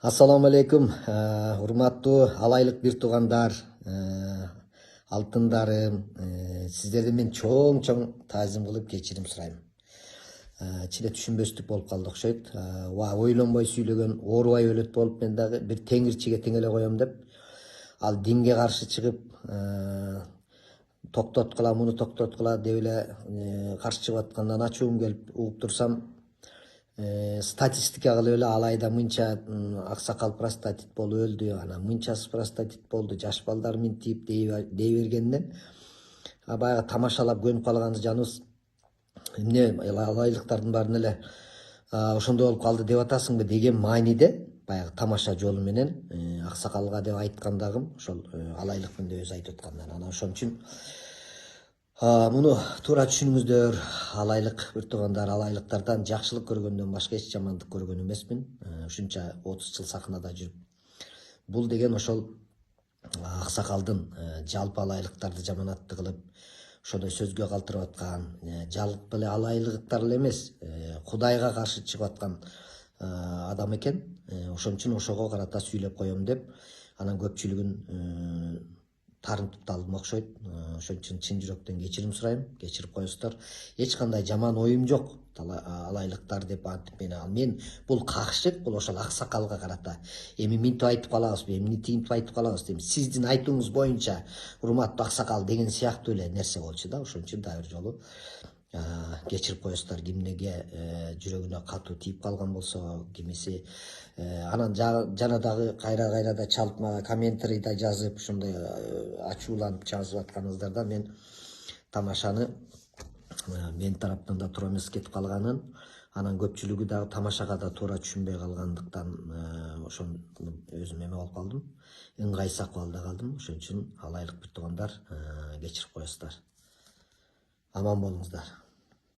Ассаламу алейкум, урматтуу алайлык бир туугандар, алтындарым, сиздерден мен чоң таазим кылып кечирим сурайм. Ичинде түшүнбөстүк болуп калды окшойт. Ойлонбой сүйлөгөн оорубай өлөт болуп мен дагы бир теңирчиге теңеле коем деп, ал динге каршы чыгып, токтоткула, муну токтоткула деп эле каршы чыгып аткандан ачуум келип угуп турсам, статистика кылып эле ал айда мынча аксакал простатит болуп өлдү, анан мынчасы простатит болду, жаш балдар минтип дей бергенден баягы тамашалап көнүп калган жаныбыз эмне алайлыктардын баарын эле ошондой болуп калды деп атасыңбы деген мааниде баягы тамаша жолу менен аксакалга деп айткандагым ошол алайлыкмын деп өзү айтып аткандан. Анан ошон үчүн муну туура түшүнүңүздөр, алайлык бир туугандар, алайлыктардан жакшылык көргөндөн башка эч жамандык көргөн эмесмин. Ушунча 30 жыл сахнада жүрүп. Бул деген ошол аксакалдын жалпы алайлыктарды жаманатты кылып, ошондой сөзгө калтырып аткан, жалпы эле алайлыктар эле эмес, Кудайга каршы чыгып аткан адам экен. Ошон үчүн ошого карата сүйлөп коем деп, анан көпчүлүгүн тарынтып алдым окшойт. Ошон үчүн чын жүрөктөн кечирим сурайм, кечирип коесуздар. Эч кандай жаман оюм жок алайлыктар деп антип мен бул какшык, бул ошол аксакалга карата. Эми минтип айтып калабызбы, эми тинтип айтып калабыз, эми сиздин айтууңуз боюнча урматтуу аксакал деген сыяктуу эле нерсе болчу да. Ошон үчүн дагы бир жолу кечирип коесуздар, кимдеге жүрөгүнө катуу тийип калган болсо, кимиси анан жана дагы кайра да чалып мага комментарийда жазып, ушундай ачууланып жазып атканыңыздарда мен тамашаны мен тараптан да туура эмес кетип калганын, анан көпчүлүгү дагы тамашага да туура түшүнбөй калгандыктан ошону өзүм эме болуп калдым, ыңгайсыз акыбалда калдым. Ошон үчүн алайлык бир туугандар кечирип коесуздар. Аман болуңуздар.